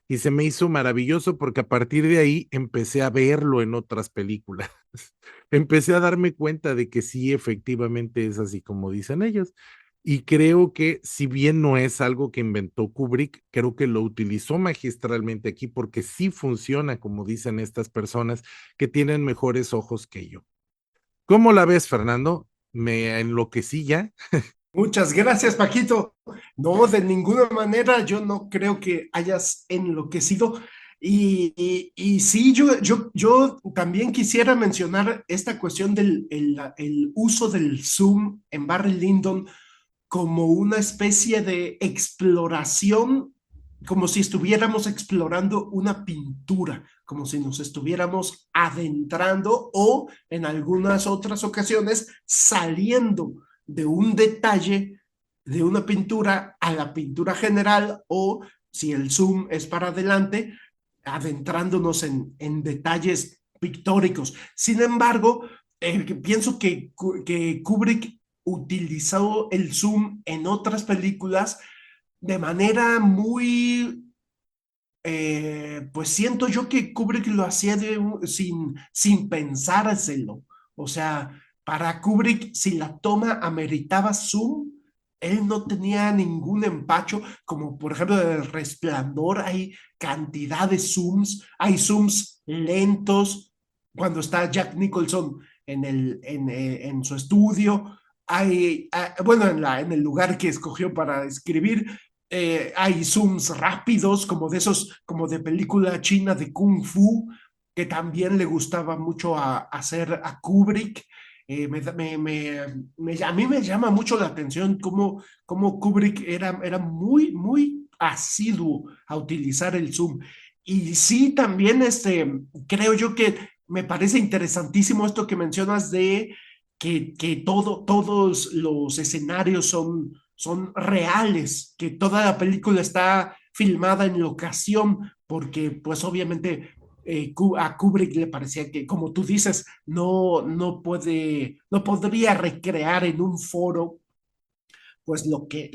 Y se me hizo maravilloso porque a partir de ahí empecé a verlo en otras películas. Empecé a darme cuenta de que sí, efectivamente es así como dicen ellos. Y creo que si bien no es algo que inventó Kubrick, creo que lo utilizó magistralmente aquí porque sí funciona, como dicen estas personas que tienen mejores ojos que yo. ¿Cómo la ves, Fernando? Me enloquecí ya. Muchas gracias, Paquito. No, de ninguna manera, yo no creo que hayas enloquecido. Y sí, yo también quisiera mencionar esta cuestión del el uso del zoom en Barry Lyndon como una especie de exploración, como si estuviéramos explorando una pintura, como si nos estuviéramos adentrando o en algunas otras ocasiones saliendo de un detalle de una pintura a la pintura general o si el zoom es para adelante, adentrándonos en detalles pictóricos. Sin embargo, pienso que Kubrick utilizó el zoom en otras películas de manera muy, pues siento yo que Kubrick lo hacía sin pensárselo. O sea, para Kubrick, si la toma ameritaba zoom, él no tenía ningún empacho, como por ejemplo en El Resplandor hay cantidad de zooms, hay zooms lentos cuando está Jack Nicholson en su estudio, bueno, en el lugar que escogió para escribir, hay zooms rápidos, como de esos, como de película china de Kung Fu, que también le gustaba mucho hacer a Kubrick. A mí me llama mucho la atención cómo Kubrick era muy asiduo a utilizar el zoom. Y sí, también creo yo que me parece interesantísimo esto que mencionas de que todos los escenarios son reales, que toda la película está filmada en locación, porque pues obviamente a Kubrick le parecía que, como tú dices, no podría recrear en un foro pues lo que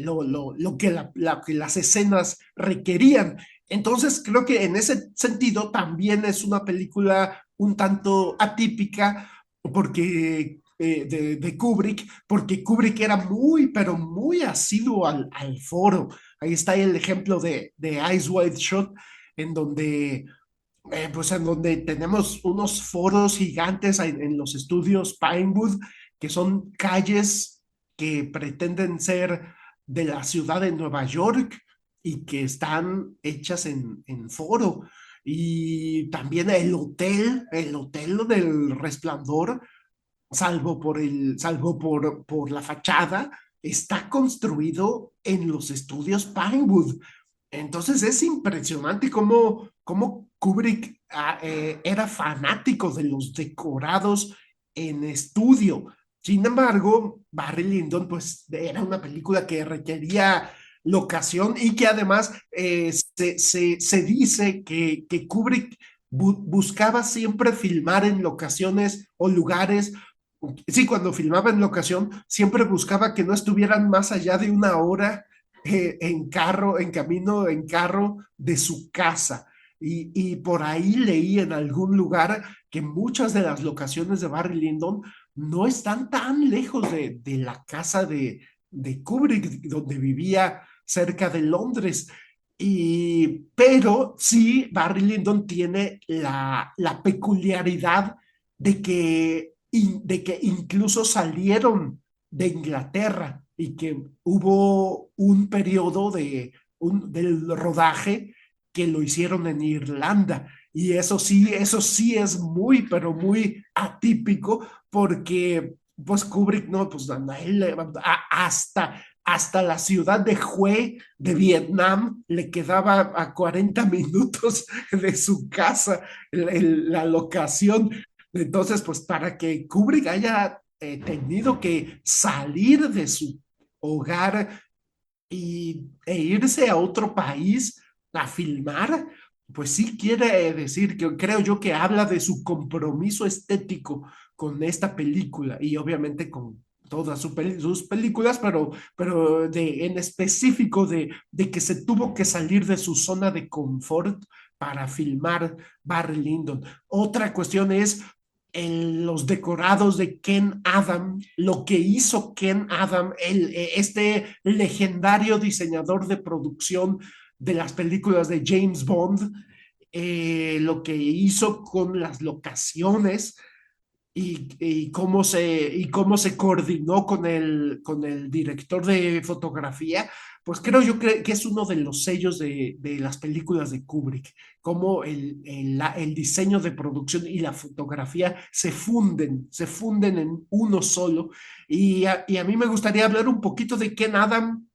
las escenas requerían. Entonces creo que en ese sentido también es una película un tanto atípica porque de Kubrick, porque Kubrick era pero muy asiduo al foro. Ahí está el ejemplo de Eyes Wide Shut, en donde pues en donde tenemos unos foros gigantes en los estudios Pinewood, que son calles que pretenden ser de la ciudad de Nueva York y que están hechas en foro. Y también el hotel del Resplandor, salvo por la fachada, está construido en los estudios Pinewood. Entonces es impresionante cómo Kubrick era fanático de los decorados en estudio. Sin embargo, Barry Lyndon pues era una película que requería locación y que además se dice que Kubrick buscaba siempre filmar en locaciones o lugares. Sí, cuando filmaba en locación, siempre buscaba que no estuvieran más allá de una hora en carro, en camino, en carro de su casa. Y por ahí leí en algún lugar que muchas de las locaciones de Barry Lyndon no están tan lejos de la casa de Kubrick, donde vivía cerca de Londres. Pero sí, Barry Lyndon tiene la peculiaridad de que incluso salieron de Inglaterra y que hubo un periodo del rodaje que lo hicieron en Irlanda. Y eso sí es muy, pero muy atípico porque pues Kubrick, no, pues hasta la ciudad de Hue de Vietnam le quedaba a 40 minutos de su casa la locación. Entonces, pues para que Kubrick haya tenido que salir de su hogar e irse a otro país a filmar, pues sí quiere decir que creo yo que habla de su compromiso estético con esta película y obviamente con todas sus películas, pero en específico de que se tuvo que salir de su zona de confort para filmar Barry Lyndon. Otra cuestión es los decorados de Ken Adam, lo que hizo Ken Adam, este legendario diseñador de producción de las películas de James Bond, lo que hizo con las locaciones y cómo se coordinó con el director de fotografía, pues creo yo que es uno de los sellos de las películas de Kubrick, cómo el diseño de producción y la fotografía se funden en uno solo. Y a mí me gustaría hablar un poquito de Ken Adam,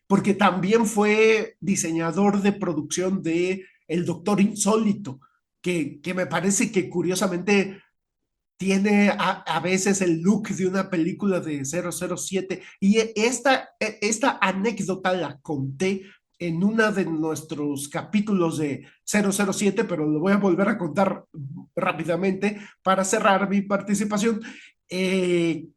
porque también fue diseñador de producción de El Doctor Insólito, que me parece que curiosamente tiene a veces el look de una película de 007. Y esta anécdota la conté en uno de nuestros capítulos de 007, pero lo voy a volver a contar rápidamente para cerrar mi participación, en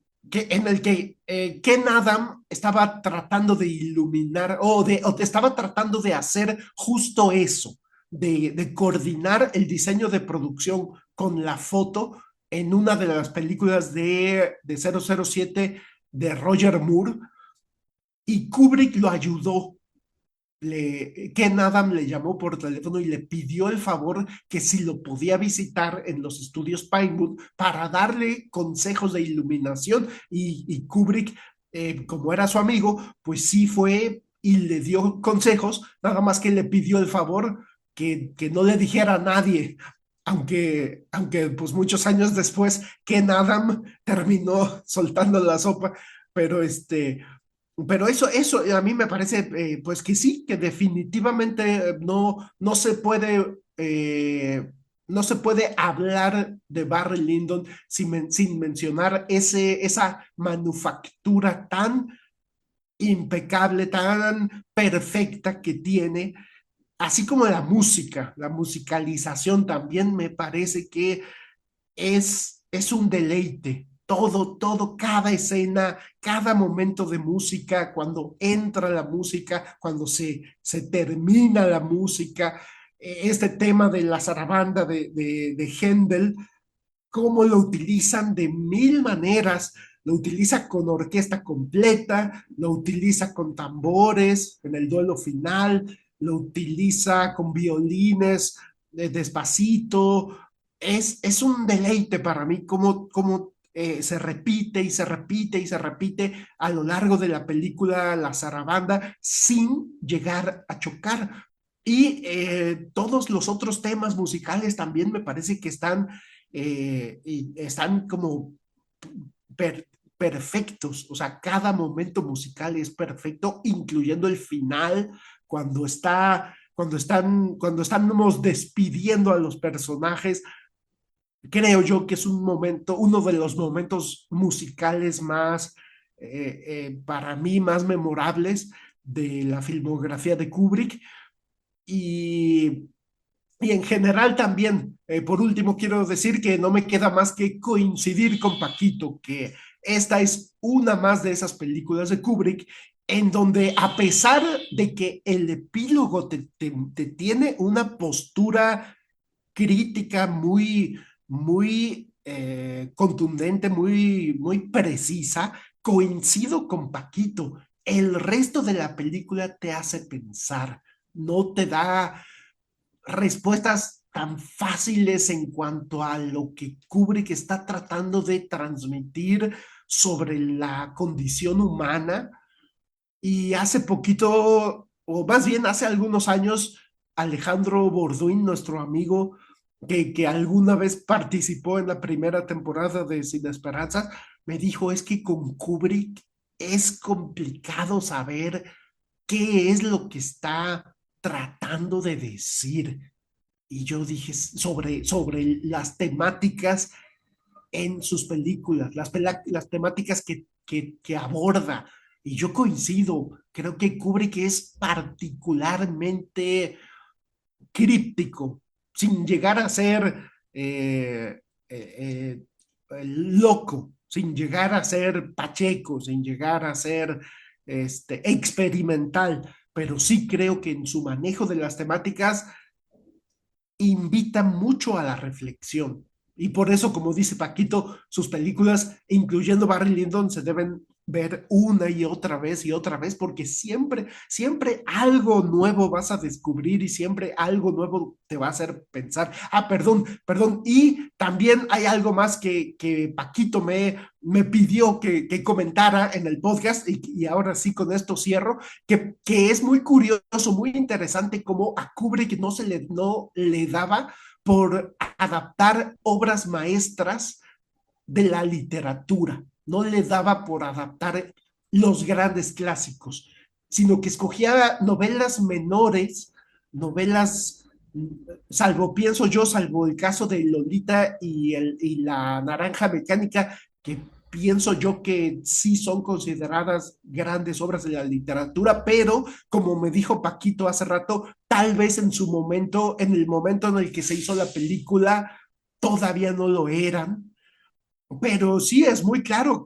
el que Ken Adam estaba tratando de iluminar o estaba tratando de hacer justo eso, de coordinar el diseño de producción con la foto en una de las películas de 007 de Roger Moore. y Kubrick lo ayudó. Ken Adam le llamó por teléfono y le pidió el favor que si lo podía visitar en los estudios Pinewood para darle consejos de iluminación y Kubrick, como era su amigo, pues sí fue y le dio consejos, nada más que le pidió el favor que no le dijera a nadie, aunque pues muchos años después Ken Adam terminó soltando la sopa, pero pero eso a mí me parece, pues que sí, que definitivamente no se puede, no se puede hablar de Barry Lyndon sin mencionar esa manufactura tan impecable, tan perfecta que tiene, así como la musicalización también me parece que es un deleite. Cada escena, cada momento de música, cuando entra la música, cuando se termina la música, este tema de la zarabanda de Händel, cómo lo utilizan de mil maneras. Lo utiliza con orquesta completa, lo utiliza con tambores en el duelo final, lo utiliza con violines despacito. Es un deleite para mí cómo se repite y se repite y se repite a lo largo de la película La Zarabanda sin llegar a chocar. Y todos los otros temas musicales también me parece que y están como per, perfectos, o sea, cada momento musical es perfecto, incluyendo el final, cuando estamos despidiendo a los personajes. Creo yo que es uno de los momentos musicales más, para mí, más memorables de la filmografía de Kubrick. Y y en general también, por último, quiero decir que no me queda más que coincidir con Paquito, que esta es una más de esas películas de Kubrick en donde a pesar de que el epílogo te tiene una postura crítica muy contundente, muy precisa, coincido con Paquito. El resto de la película te hace pensar, no te da respuestas tan fáciles en cuanto a lo que Kubrick está tratando de transmitir sobre la condición humana. Y hace poquito, o más bien hace algunos años, Alejandro Borduin, nuestro amigo, que alguna vez participó en la primera temporada de Sin Esperanzas, me dijo, es que con Kubrick es complicado saber qué es lo que está tratando de decir. Y yo dije sobre las temáticas en sus películas, las temáticas que aborda. Y yo coincido, creo que Kubrick es particularmente críptico, sin llegar a ser loco, sin llegar a ser pacheco, sin llegar a ser experimental, pero sí creo que en su manejo de las temáticas invita mucho a la reflexión. Y por eso, como dice Paquito, sus películas, incluyendo Barry Lyndon, se deben ver una y otra vez, porque siempre algo nuevo vas a descubrir y siempre algo nuevo te va a hacer pensar. Ah, perdón. Y también hay algo más que Paquito me pidió que comentara en el podcast, y ahora sí con esto cierro, que es muy curioso, muy interesante cómo a Kubrick no le daba por adaptar obras maestras de la literatura, no le daba por adaptar los grandes clásicos, sino que escogía novelas menores, novelas, salvo el caso de Lolita y la Naranja Mecánica, que pienso yo que sí son consideradas grandes obras de la literatura, pero como me dijo Paquito hace rato, tal vez en el momento en el que se hizo la película, todavía no lo eran. Pero sí es muy claro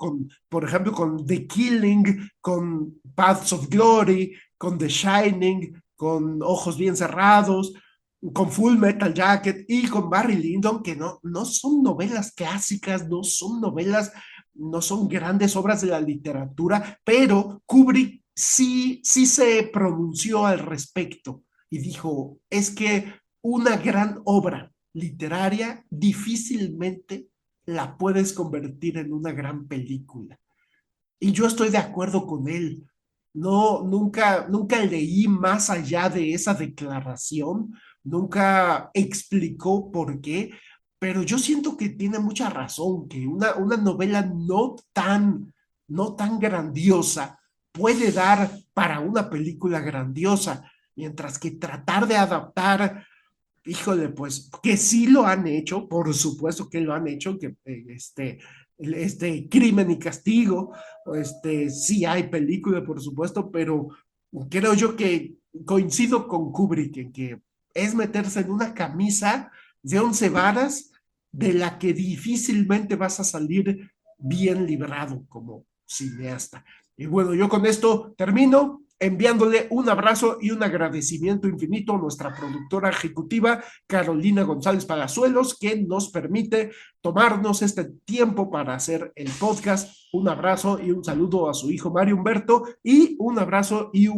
por ejemplo, con The Killing, con Paths of Glory, con The Shining, con Ojos Bien Cerrados, con Full Metal Jacket y con Barry Lyndon, que no son novelas clásicas, no son grandes obras de la literatura, pero Kubrick sí se pronunció al respecto y dijo, es que una gran obra literaria difícilmente la puedes convertir en una gran película. Y yo estoy de acuerdo con él. No, nunca leí más allá de esa declaración, nunca explicó por qué, pero yo siento que tiene mucha razón, que una novela no tan grandiosa puede dar para una película grandiosa, mientras que tratar de adaptar, híjole, pues que sí lo han hecho, por supuesto que lo han hecho, que Crimen y Castigo, sí hay película, por supuesto, pero creo yo que coincido con Kubrick en que es meterse en una camisa de 11 varas de la que difícilmente vas a salir bien librado como cineasta. Y bueno, yo con esto termino enviándole un abrazo y un agradecimiento infinito a nuestra productora ejecutiva, Carolina González Palazuelos, que nos permite tomarnos este tiempo para hacer el podcast. Un abrazo y un saludo a su hijo Mario Humberto y un abrazo y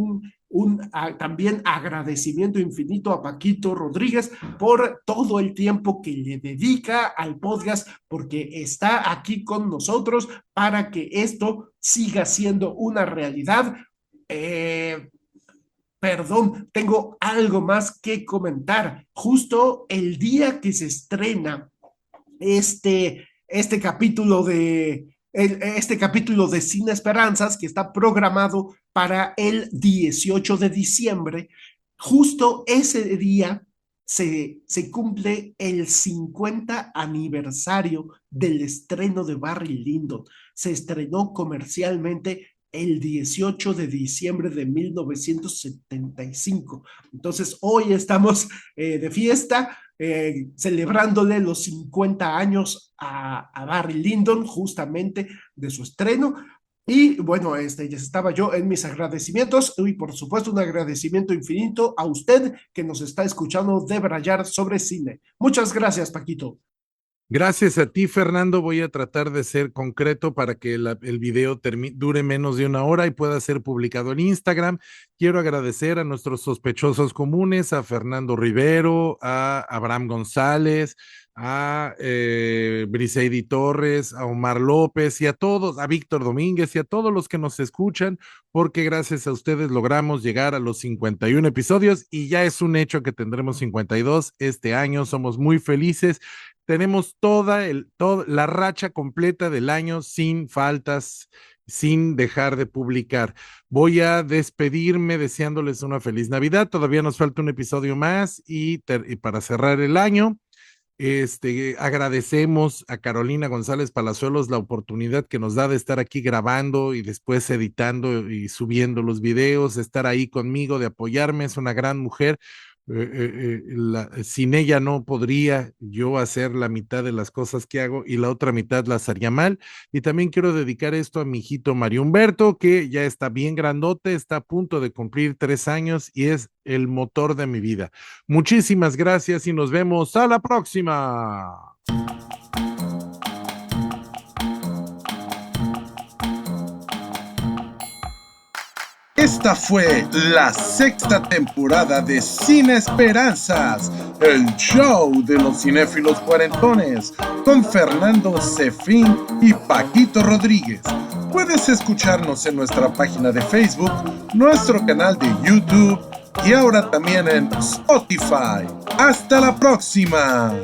también agradecimiento infinito a Paquito Rodríguez por todo el tiempo que le dedica al podcast, porque está aquí con nosotros para que esto siga siendo una realidad. Eh, Perdón, tengo algo más que comentar. Justo el día que se estrena este capítulo de Sin Esperanzas, que está programado para el 18 de diciembre, justo ese día se cumple el 50 aniversario del estreno de Barry Lyndon. Se estrenó comercialmente el 18 de diciembre de 1975. Entonces, hoy estamos de fiesta, celebrándole los 50 años a Barry Lyndon, justamente de su estreno. Y bueno, ya estaba yo en mis agradecimientos y por supuesto un agradecimiento infinito a usted que nos está escuchando debrayar sobre cine. Muchas gracias, Paquito. Gracias a ti, Fernando. Voy a tratar de ser concreto para que el video dure menos de 1 hora y pueda ser publicado en Instagram. Quiero agradecer a nuestros sospechosos comunes, a Fernando Rivero, a Abraham González, a Briseidi Torres, a Omar López y a todos, a Víctor Domínguez y a todos los que nos escuchan, porque gracias a ustedes logramos llegar a los 51 episodios y ya es un hecho que tendremos 52 este año. Somos muy felices. Tenemos toda la racha completa del año sin faltas, sin dejar de publicar. Voy a despedirme deseándoles una feliz Navidad. Todavía nos falta un episodio más y para cerrar el año, agradecemos a Carolina González Palazuelos la oportunidad que nos da de estar aquí grabando y después editando y subiendo los videos, de estar ahí conmigo, de apoyarme. Es una gran mujer. Sin ella no podría yo hacer la mitad de las cosas que hago y la otra mitad las haría mal. Y también quiero dedicar esto a mi hijito Mario Humberto, que ya está bien grandote, está a punto de cumplir 3 años y es el motor de mi vida. Muchísimas gracias y nos vemos a la próxima. Esta fue la 6ª temporada de Sin Esperanzas, el show de los cinéfilos cuarentones, con Fernando Zefín y Paquito Rodríguez. Puedes escucharnos en nuestra página de Facebook, nuestro canal de YouTube y ahora también en Spotify. ¡Hasta la próxima!